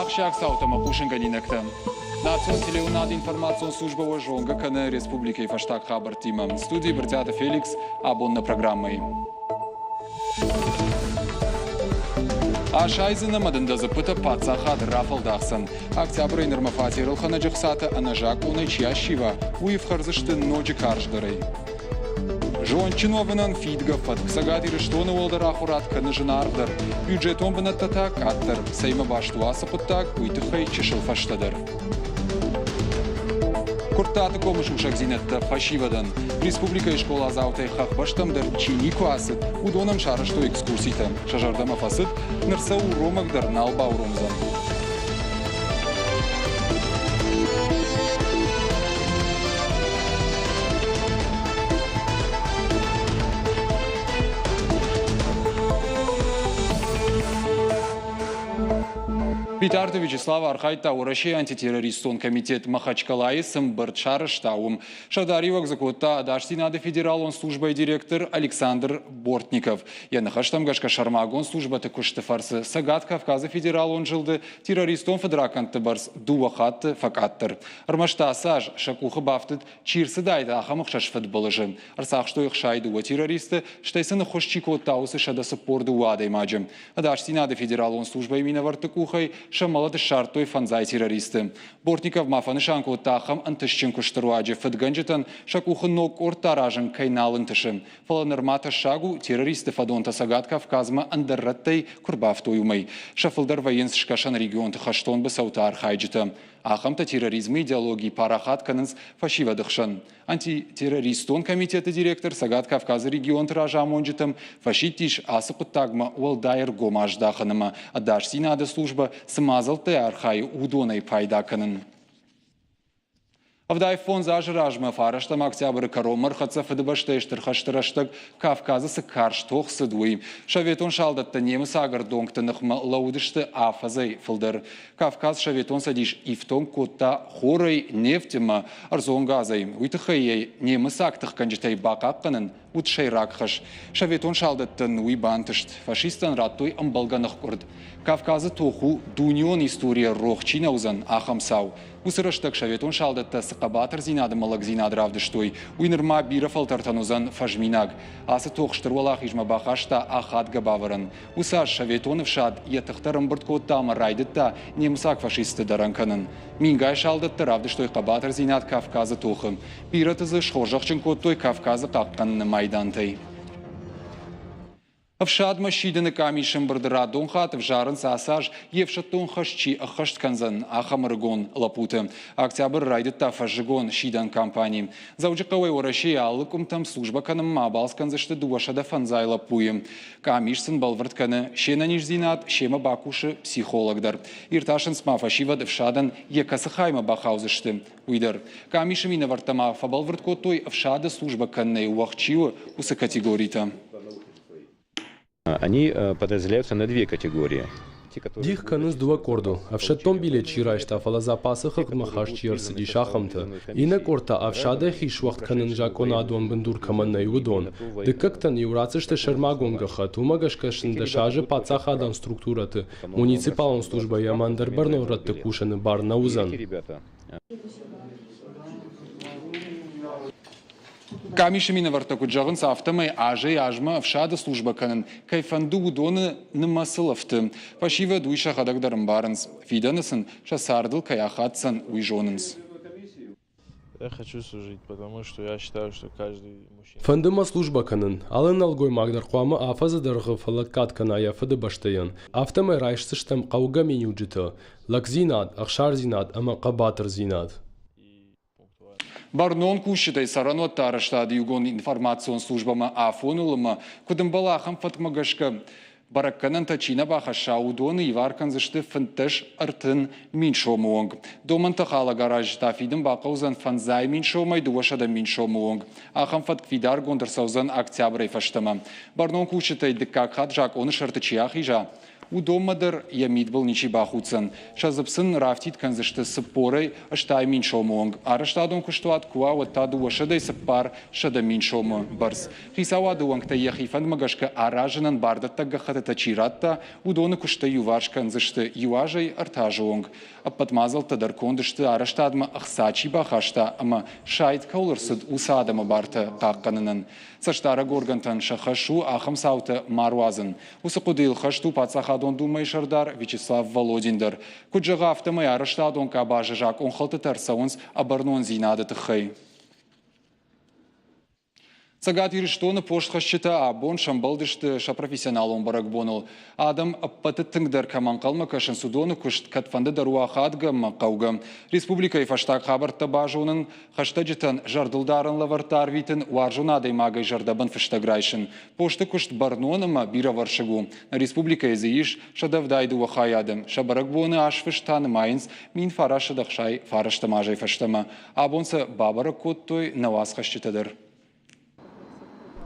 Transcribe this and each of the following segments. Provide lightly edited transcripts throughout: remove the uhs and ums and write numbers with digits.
Акшак саутама Пушинганинекта. Национ телеунад информацион служба Жонга Кане Республики Фаштак Хабар Тима. В студии Бертята Феликс, абонна программой. Ашайзена мадында запыта пацахад Рафал Дахсан. Октябрь нормафати Рылхана Джахсата Анажак Уначья Шива. Уивхарзышты Ноджи Карждарей. Жон чиновнан фидга фатксагат ирештоны олдар ахурат каныжынардар. Бюджетон бынаттата каттар. Сейма баштуаса путтак уйтыхай чешыл фаштадар. Куртаты комыш ушак зинетта фашивадан. Республика и школа заутай хахбаштамдар чини куасыт. Удонам шарышто экскурсита. Шажардама фасыт нырса уромагдар налба уромзан. Питарда Вячеслава Архайта урашей антитеррористон комитет Махачкалаи Самбарчара штаум. Шадаривак закутта Адаштинады федералон служба и директор Александр Бортников. Янахаштам Гашка Шармагон служба такушты фарсы Сагат Кавказа федералон жилды террористон федраканты барс дуахатты факаттыр. Армашта саж шакуха бафтыт чирсы дайда ахамық шашфет балыжын. Арсақ что их шайды уа террористы штайсыны хошчико таусы шадасы порды уадай маджым. Адаштинады федералон служба имена вартыкухай шамалады шартой фанзай террористы. Бортников мафаны шанку тахам антышченку штаруаджи фадганджетан шакухы ног ортаражен кайналын тышын. Фаланырмата шагу террористы фадонта Сагат Кавказма андерраттай курбафтой умай. Шафылдар военс шкашан регион тахаштон басаута архайджита. Ахамта терроризмы идеологии парахат канынс фашива дыхшан. Антитеррористон комитета директор Сагат Кавказа регион тражамонджитам фашиттиш асыпыттагма уалдайр гомаждаханыма. Адаш синады служба смазалты архай удонай пайдаканын. Авдай фон зажражма фараштам октябрь коромар хатса фадыбаштештер хаштыраштаг Кавказысы карштох сыдуй. Шаветон шалдатта немыс агар доңктынықма лаудышты афазай фылдыр. Кавказ шаветон садиш ифтон котта хорай нефтема арзонгазай. Уйтыхайей немыс актық канжитай бақаққанын утшайрак хаш. Шаветон шалдаттан уйбантышт. Фашистан раттой амбалганық курд. Кавказы тоху дунион история рохчина узан ахамсау. Усырыштак шаветон шалдатта сықабатыр зинады малак зинадыравдыштой. Уйнырма бира фалтартанузан фажминаг. Асы тоқштырвалах ижма бақашта ахат габавырын. Усаш шаветонов шад етықтарым бұрткоттамы райдытта немсак фашисты даранканын. Мингай шалдатты равдыштой қабатыр зинад Кавказы тоқым. Биратызы шхоржақчын коттой Кавказы қаққанны майдантай. Авшад машиданы камишын бұрдыра донхат вжарын сасаж евшаттон хашчи ахаштканзан ахамыргон лапуты. Октябрь райдытта фажигон шидан компании. Заужықауай орашей алыкум там служба каным мабалсканзышты дуашада фанзай лапуем. Камишсын балвыртканы шенаниш зинат шема бакушы психологдар. Ирташын сма фашивад вшадан екасы хайма бахаузышты. Уйдар. Камишым инавартама фабалвырткотой вшада служба каннай уахчиу усы категорита. Они подразделяются на две категории. Дих каныз два корду. Авшаттон биле чирайшта фала запасы хыкмахаш чирсы дишахамты. Инек орта авшада хишвахт канын жакона адон бендур каманна юдон. Дыккактан юрацышты шермагонга хатумагашкашында шажы пацахадан структураты. Муниципалон служба ямандар барно ратты кушаны барна узан. Камишемина вартакуджагын сафтамай ажей ажма авшада служба канын. Кайфанду удоны нымасылафты. Пашива дуйша хадагдарым барынс. Фиданысын шасардыл каяхатсан уйжонынс. Я хочу служить, потому что я считаю, что каждый мужчина... Фандыма служба канын. Алын алгой магдar қуамы афазы дарғы фалакат каная фады баштайын. Автамай райшсыштам қауға менюджиты. Лак зинад, ақшар зинад, ама қабатыр зинад. Барнон кушитай саранот тараштады югон информацион службама афонулыма, кудым балахам фатмагашка. Баракканан тачина баха шаудоны иварканзышты фынтыш артын миншомуонг. Доманта хала гараж тафидым бақаузан фанзай миншомай дуашада миншомуонг. Ахам фатквидар гондырсаузан октябрей фаштама. Барнон кушитай дыккак хаджак оны шартычиях ижа. Удомадыр ямид был ничи бахуцен. Шазапсын рафтит канзышты сыпорой аштай миншомонг. Араштадон куштуат куа вот таду вашадай сыпар шада миншомо барс. Хисаваду вангта яхифан магашка аражанан бардатта гахатата чиратта удоны кушта юваш канзышты юажай артажонг. Подмазал тадар кондышты араштадма ахсачи бахашта, ама шайт кауларсыд усадама барта какканынан. Саштара горгантан шахашу ахам саута маруазын. Усакудил хашту пацахадон думай шардар Вячеслав Володиндар. Куджага автомай араштадон кабажа жак он халтатар саунс абарнон зинада тхай. Цагат ириштоны поштхащита абон шамбалдышты шапрофессионалон баракбонул. Адам аппатыттыңдар каман қалма кашын судоны күшт катфанды даруахадга мақауга. Республика ифаштак хабарта бажуның хаштаджитан жардылдарын лавартар витін уаржунадай магай жардабын фыштаграйшын. Пошты күшт барноныма бира варшагу. Республика изииш шадавдайды уахаядым. Шабаракбоны аш фыштаны майынс мин фарашадахшай фараштамажай фыштама. Абонса бабарак коттой навас хащитадыр.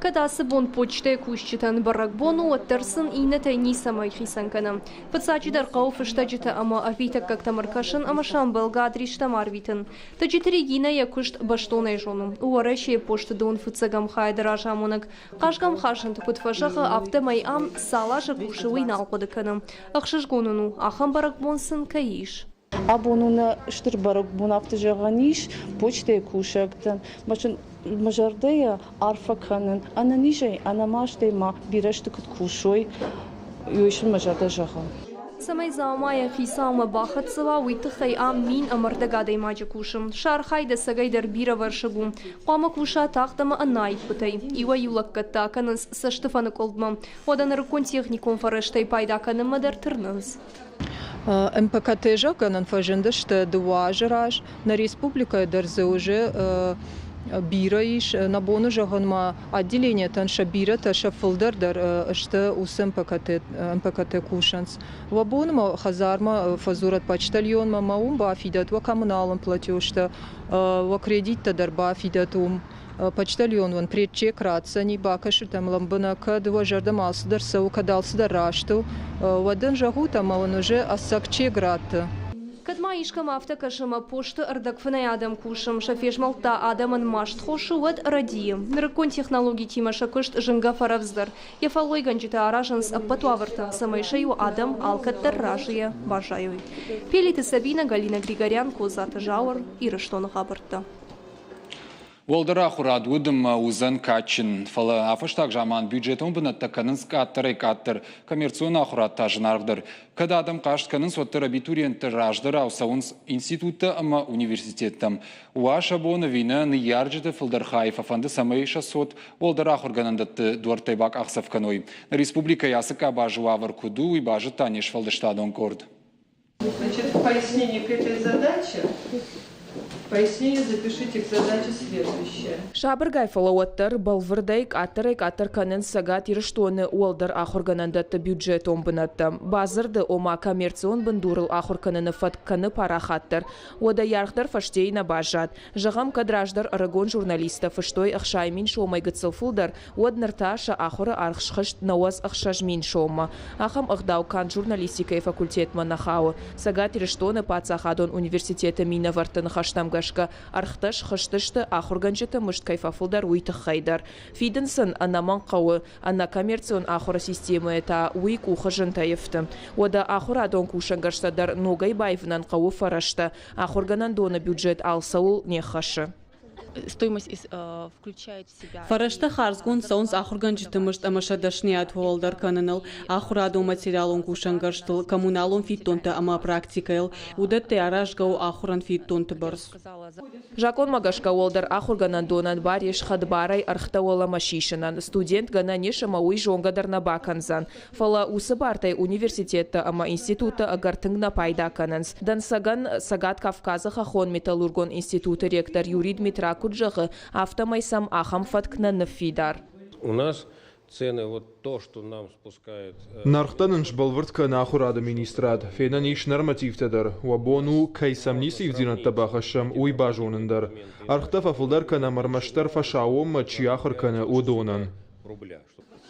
Когда сыбон почтой кущитан баракбону оттерсын ине тайни самой хисанканом. Подсачидар кауф штаджита ама авита как тамаркашин ама шамбел гадриш тамарвитен. Таджитри гина якушт баштоной жону. Уаращие почта дон фуцагам хайдара жамонок. Кашгам хашин тукут фашаха автомай ам салаша кушевый налкодыканом. Ахшашгонуну ахам баракбонсын каиш. Абонуна штырбарок бунафтыжаганиш почтой кушактан. Башын мажардея арфаканын. Ана нижей, ана маштейма бираштыкыт кушой. Юишын мажардажахан. Самай заумая хисама бахатсова уйтыхай ам мин амардагадей маджа кушам. Шархайда сагайдар бира варшагу. Қама куша тахтама анайт пытай. Ива юлаккатта канынс саштыфаны колдма. Одан рыкон техникон фараштай пайда канын мадар тырнынс. МПКТ жаканан фажендышты дуажыраж на республика дерзе уже бира иш на бону жаганма отделение танша бира таша фылдырдар что ус МПКТ кушанс. Вабонма хазарма фазурат почтальон маумба фидат ва коммуналом платежта ва кредит тадарба фидатум. Почтальон вон предчек рацани бакаши там ламбана кадва жардам алсыдар сау кадалсыдар рашту вадан жагу там он уже асакче грата. Кадма ишкам автокашама почта ардакфанай адам кушам шафеш малта адаман машт хошу вад радием. Нракон технологий тима шакышт жинга фаравздар. Яфалой ганджита аражанс аппатуаварта самайшаю адам алкаттар ражия бажаюй. Пелиты Сабина, Галина Григорян, Козата Жаур и Раштона Хабарта. Волдара хурад удым узан качин. Фала афаштак жаман бюджетон бынатта канынс каттырай каттыр. Коммерциона хурад тажынардыр. Когда адам кашт канынс оттыр абитуриенті раждыр аусаунс института ама университеттам. Уаша боны вина ниярджеты фылдархаев афанды самай 600 волдара хурганандатты дуартайбак ахсавканой. Республика ясыка бажу авар куду и бажы танеш фалдыштадон корд. Значит, в пояснении к этой задаче пояснение запишите к задаче следующее. Шабыргай фалауаттар балвырдайк аттар канын сагат ирыштуаны уалдар ахурганандатты бюджет омбынатты. Базырды ома коммерцион бындурыл ахурканыны фатканы парахаттар. Ода ярхдар фаштейна бажат. Жағам кадраждар арагон журналиста фаштой ахшаймин шомай гыцылфулдар. Однарташа ахура архшхышт науаз ахшажмин шома. Ахам ахдау журналистика и факультет манахау. Сагат ирыштуаны пацахадон университета мина вартын хаштамга архташ хашташты ахурганчыты мышт кайфафылдар уйты хайдар. Фиденсын анаман қауы, ана коммерцион ахура системы это уйк ухажын таевты. Ода ахура дон кушангаштадар ногай байвнан қауы фарашты. Ахурганан дона бюджет алсаул не хашы. Стоимость включает в себя... Фарашта харзгун саунс ахурганчыты мышт амашадашни атволдар кананал, ахурадо материалон кушангаштыл, коммуналон фиттонты ама практикайл, удатты аражгау ахуран фиттонты барс. Жакон магашка волдар ахурганан донан бареш хадбарай архтауала машишинан, студент гана нешама уй жонгадар на баканзан. Фала усыбартай университетта ама института агартыңна пайда кананс. Дан сагат Кавказа хахон металлургон института ректор Юрий Дмитрак Куджага автомайсам ахам фаткна нафидар. У нас цены вот то, что нам спускает... Нархтанынш балвыртка нахурада министрат. Фейнан иш нормативтадар. Уабону кайсамнисив динат табахашам уй бажонындар. Архтафа фулдар кана мармаштар фашауом чиахар кана удонан.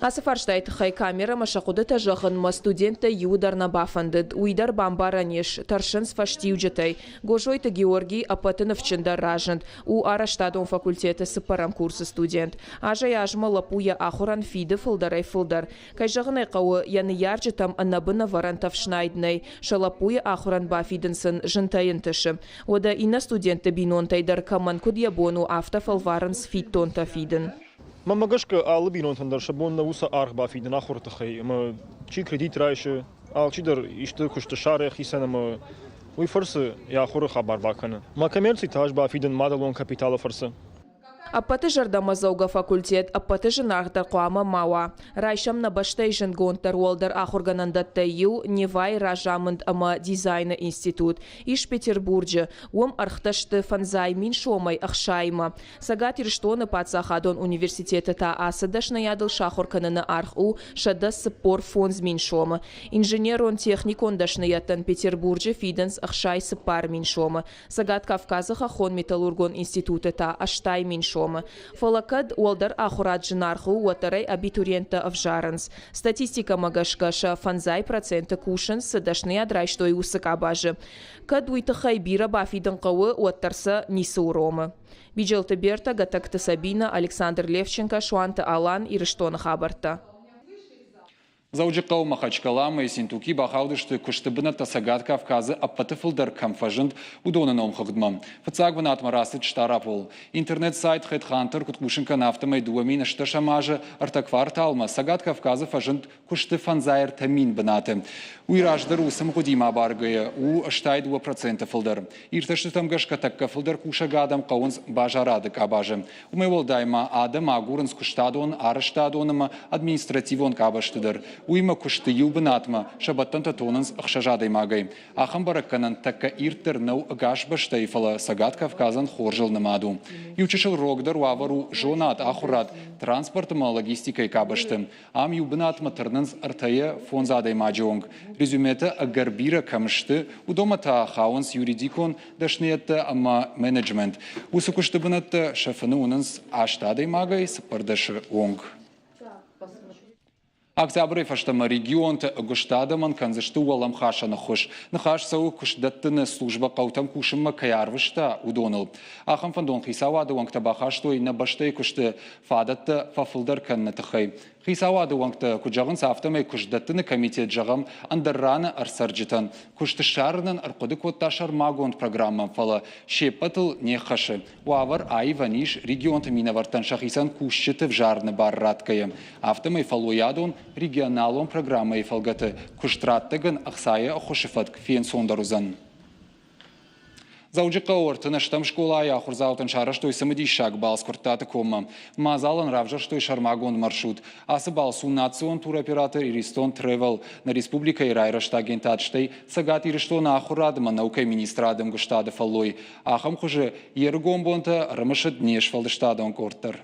Асыфарштайт хай камера машақуды тажағынма студенті юдарна бафандыд. Уйдар бамбаранеш, таршынс фаштиуджетай. Гожойты Георгий апатыновчында ражынд. У Араштадон факультеті сыпарам курсы студент. Ажай ажма лапуя ахуран фиды фылдарай фылдар. Кайжағынай қауы яны ярджетам аннабына варантавшнайднай. Шалапуя ахуран бафидынсын жынтайын тышы. Ода ина студенті бинонтайдар каман кудьябону автофалваранс фиттонта фидын. Мама гашка албинон тандar шабон на уса арх бафид на хуртахай ма чи кредит райше ал чидер иште кушта шаре хисанама уй форсы я хур хабар бакана ма коммерци таж бафиден мадалон капитала форсы Аппаты жардама зауга факультет, аппаты жынағдар қуама мауа. Райшам на баштай жынгонтар уолдар ахурганандатта ю Невай ражамынд ама дизайна институт. Иш Петербурджа, уам архташты фанзай мин шомай ахшайма. Сагат ирштоны пацахадон университета та асадаш наядыл шахурканына арху шада сыппор фонз мин шома. Инженерон техникон дашнаяттан Петербурджа фиденс ахшай сыппар мин шома. Сагат Кавказа хахон металлургон института та аштай мин шома. Фалакад уолдар ахурат жинарху уатарай абитуриента авжаранс. Статистика магашкаша фанзай процента кушанс садашны адрайштой усыкабажы. Кад уйтахай бира бафидан кавы уаттарса нисы урома. Биджелта Берта, Гатакта Сабина, Александр Левченко, Шуанта Алан и Рыштона Хабарта. Заужиқау Махачкала, Синтуки, Бахаудышты, Куштыбына Тасагат Кавказы, Аппатыфылдар Камфажынд, Удона Номхагдмам. Фацагван Атмарасыч Штарапол. Интернет-сайт Хедхантер, Куткушинка Нафтамай Дуамина Шташамажа, Артаквар Талма, Сагат Кавказы Фажынд, Кушты Фанзайр Тамин Банате. Уираждар Усам Худима Баргая, у Аштай 2% фылдар. Ирташтытам Гашкатакка Фылдар Кушагадам Каунс Бажарадык Абажа. Умевол Дайма Адам Агуранс Куштадон, Араштадонама, административон Кабаштыдар. Уйма кушты юлбынатма, шабаттан татонынс ақшажадай магай. Ахам баракканан такка иртер нау гаш баштайфала Сагат Кавказан хоржыл намаду. Ючишыл рогдар уавару жонат ахурат транспортыма логистикай кабаштым. Ам юлбынатма тырнынс артая фонзадай маджонг. Резюмета агарбира камышты, удома та хаунс юридикон дашниетта ама менеджмент. Усу кушты бынатта шафыны унынс аштадай магай сапардашыр онг. Октябрь фаштама регионта гуштадаман канзашту валам хаша нахуш. Нахаш сау кушдаттыны служба каутам кушымма каярвышта удоныл. Ахам фандон хисавады вангта бахаштой на баштай кушты фадатта фафылдар канна тахай. Хисавады вангта куджагын сафтамай кушдаттыны комитет жагам андарраны арсарджитан. Кушты шарнан аркодык отташар магонт программа фала. Шепатыл не хаши. Уавар айваниш регионта минавартан шахисан кушчыты в жарны барраткая. Автомай фалуядон регионалон программа и фалгаты куштраттыгын ахсая охошифат фен сондарузан. Заужиқа ортына штам школа яхурзаутын шараштой самыди шаг балскуртаты кома. Мазалан равжаштой шармагон маршрут. Асы балсу национ туроператор Иристон Тревел на республика Ирайрашта агентатштай сагат Ириштон ахурадыма наукай министрадым гуштады фаллой. Ахам хуже ергомбонта рымышыд нешфалдыштадон корттар.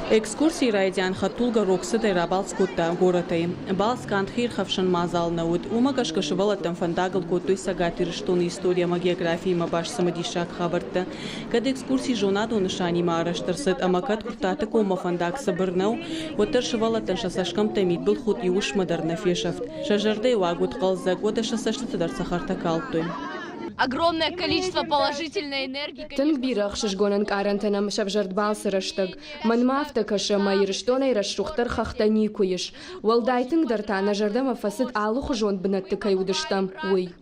Экскурсии райдян хатулга роксыдай рабалскутта горотай. Балскант хирхавшан мазал науд. Умагашка шывалатам фандагал котой сагат Ириштон история ма географии ма баш самадишак хабарта. Кад экскурсии жонадо нышани ма араштарсыд, ама кад куртата кома фандаг сабырнау, оттар шывалатан шасашкам тамид был худ и уш мадарна фешафт. Шажардай вагут қалзак, ода шасаштата дар сахарта калтой. Огромное количество положительной энергии. Тангбирах шишгонан карантинам шавжардбал сыраштаг. Манмафта каша майырыштонай расшухтар хахтани куеш. Валдайтынг дартана жардама фасид алу хужон бнаттыкай удыштам. Уй.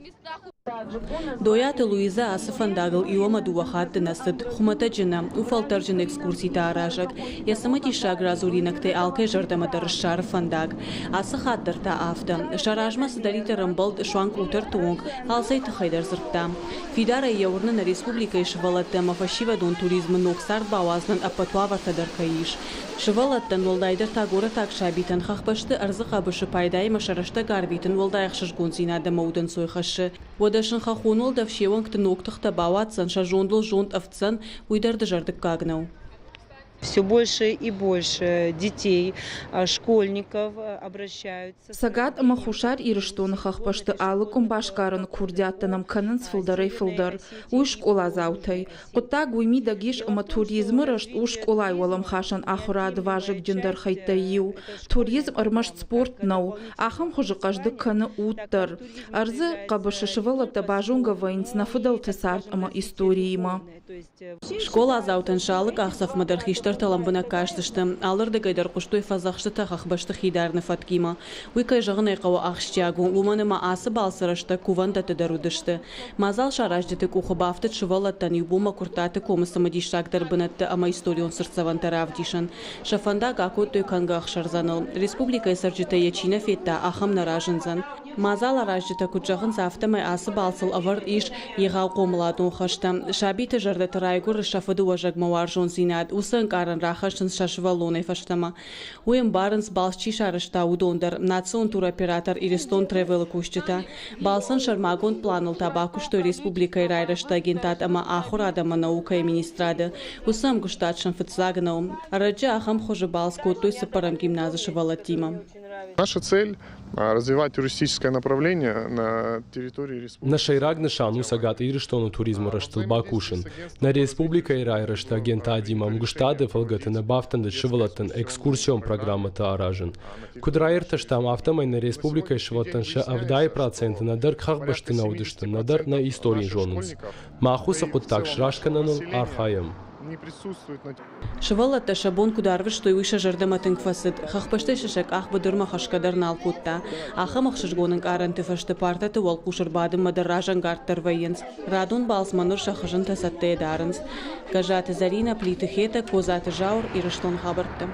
Доята Луиза асыфандагыл иома дуахатты насыд. Хумата джина, уфалтар джин экскурсии тааражак. Ясамати шагразуринакте алкай жардамадар шар фандаг. Асыхаттар та афта. Шаражма садарите рымбалд шуанг утар туонг. Алсай тахайдар зыртта. Фидара яурна на республика ишвалатта мафашива дон туризм ноксар бауазнан апатуавартадар каиш. Шывалаттан волдайдар тагора такшабитан хахбашты арзыха бышы пайдай машарашта гарбитан волдайхшыш гонзинада маудан сойхашы. Водашын хахунул давшеван кты ноктых табауатсан шажондыл жонд авцан уйдарды жардык кагнау. Все больше и больше детей, школьников обращаются. Сагат махушар ирштон хахпашты алыкум башкарын курдяттанам канын сфылдары фылдар. Уй школа заутай. Кутта гуйми дагиш ама туризмы рашт у школай валам хашан ахурад важык джиндар хайтайю. Туризм армашт спорт нау. Ахам хужыкажды каны уттар. Арзы кабышышывала табажунга вайнц нафыдал тесарт ама историйма. Школа заутен шалык ахсаф мадархиштар таламбына каштышты. Алырды гайдар куштой фазахшты тахахбашты хидарны фаткима. Уйкай жағын айқауы ахшчагу, уманыма асы балсырышты, куванда тыдарудышты. Мазал шараждыты кухыбафты чывалаттан юбума куртаты комысымы дишагдар бынатты ама историон сырцаван таравдишын. Шафанда гаку тойканга ахшарзаныл. Республика сарджыта ячина фетта ахам наражынзан. Мазал араждыта куджағын зафтымай асы балсыл авар иш егау комыладун хашты. Шабиты жарды тарайгур шафыды важаг маваржон зинад. Усын каран рахашын шашвалоны фаштама. Уем барынс балсчи шарышта удондар. Национ туроператор Иристон Тревел кушчыта. Балсан шармагон планыл табаку, что республика ирайрышта агентат ама ахур адама наука и министрады. Усам гуштатшын фыцлагнау. Раджи ахам хожи балску той сапарам гимназы валатима. Наша цель – развивать туристическое направление на территории республики. На шайрагны шану сагат ирштону туризму раштыл бакушин. На республика ирайрышта агента адимам гуштады фалгаты бафтанды шывалаттан экскурсион программата аражын. Кудрайырта штам автомай на республика шываттанша авдай проценты надар кхагбашты наудышты надар на истории жонынс. Махуса куттак шрашкананыл архаем. Не присутствует на... Шывалатта шабон кударвы, что и выше жардаматын кфасыд. Хахпашты шишек ах бадырма хашкадар налкутта. Ахам ахшишгонын каранты фашты партаты вал кушырбадым мадаражан гарттар военс. Радун балсманур шахажын тасатты дарынс. Гажаты Зарина плиты хета, козаты жаур и раштон хабарты.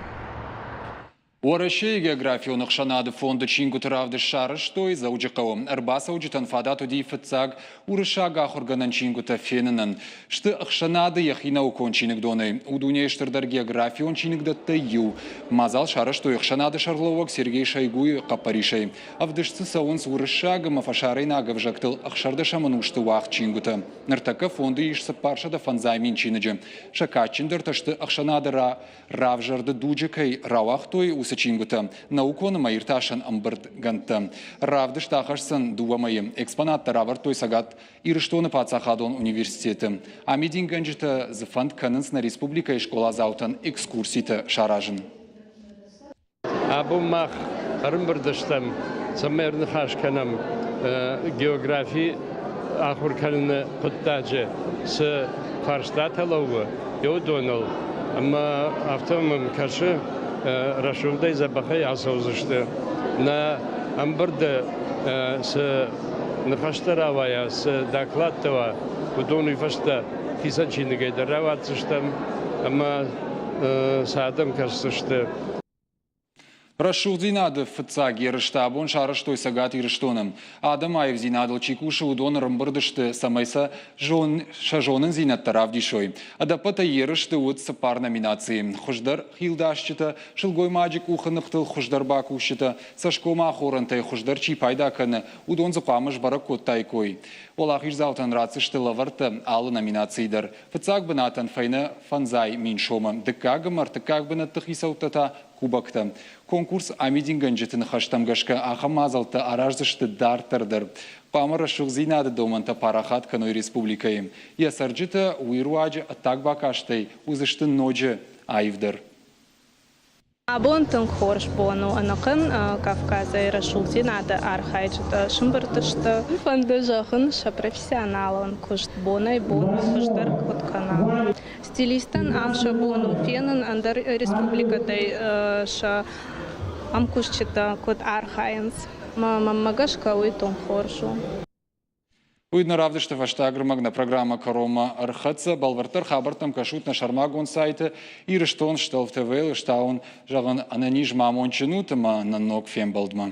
Уарашей географионных шанады фонда чингу травды шары, что и зауджикавым. Арбаса уджитан фадату дифицаг урышага хурганан чингу тафенинан. Что ахшанады яхина укончиник доны. Удуне штырдар географион чиник датта ю. Мазал шары, что ихшанады шарловок Сергей Шойгу и Капаришей. А в дышцы саунс урышага мафашарей нагав жактыл ахшардаша манушты уах чингута. Нартака фонды ишса паршада фанзаймин чинаджи. Шакачиндар ташты ахшанады равжарды дуджикай равахтой Чингута. Наукона майырташан амбырт ганта. Равдыш тахашсан дуамайым. Экспонатта равартой сагат ирштоны пацахадон университеты. Амидин ганджита зефанд канынс на республика и школа заутан экскурсита шаражын. Абумах рымбырдыштам самерны хашканам географии ахуркалны пыттаджы с фарштаталовы йодонал. Ама автомом кашы Рашулдай забахай асаузышты. На амбырды с нахаштаравая, с докладтова, удону фашта кисачинныгай дараватсыштам, ама саадам кашсышты. Рашул зинады фыца герыштабон шарыштой сагат ирыштоным. Адам айв зинадыл чикуши удон рымбырдышты самайса шажонын зинаттарав дишой. Адапата ерышты утсы пар номинации. Хуждар хилдашчыта, шылгой маджик ухыныктыл хуждар бакушчыта, сашкома хорантай хуждар чипайда каны, удон запамыш баракот тайкой. Олах ирзаутан рацышты лаварты алы номинацийдар. Фыцак бынатан файны фанзай миншома. Дыкагымар тыкаг бынаттых исаутата кубакта. Конкурс амидин ганджетын хаштамгашка ахамазалты араждышты дартырдыр. Памара шухзинады доманта парахат каной республикаем. Ясарджита уируаджи атак бакаштай узышты ноджи айвдыр. Абонтын хорш бону анакын Кавказа и Рашулзинады архайджита шымбыртышты. Фанды жағын ша профессионалын кушт бонай бону куштар куткана. Стилистан амша бону фенын андар республикадай ша амкушчита кут архайнс. Мамагашка уйтон хоршу. Уйдна равдышты фаштагрымагна программа Карома Архатса, Балвартар Хабартам Кашут на Шармагон сайты, Ирыштон, Шталв ТВ, Штаун, Жаган Ананиж Мамончинутама на ног Фембалдма.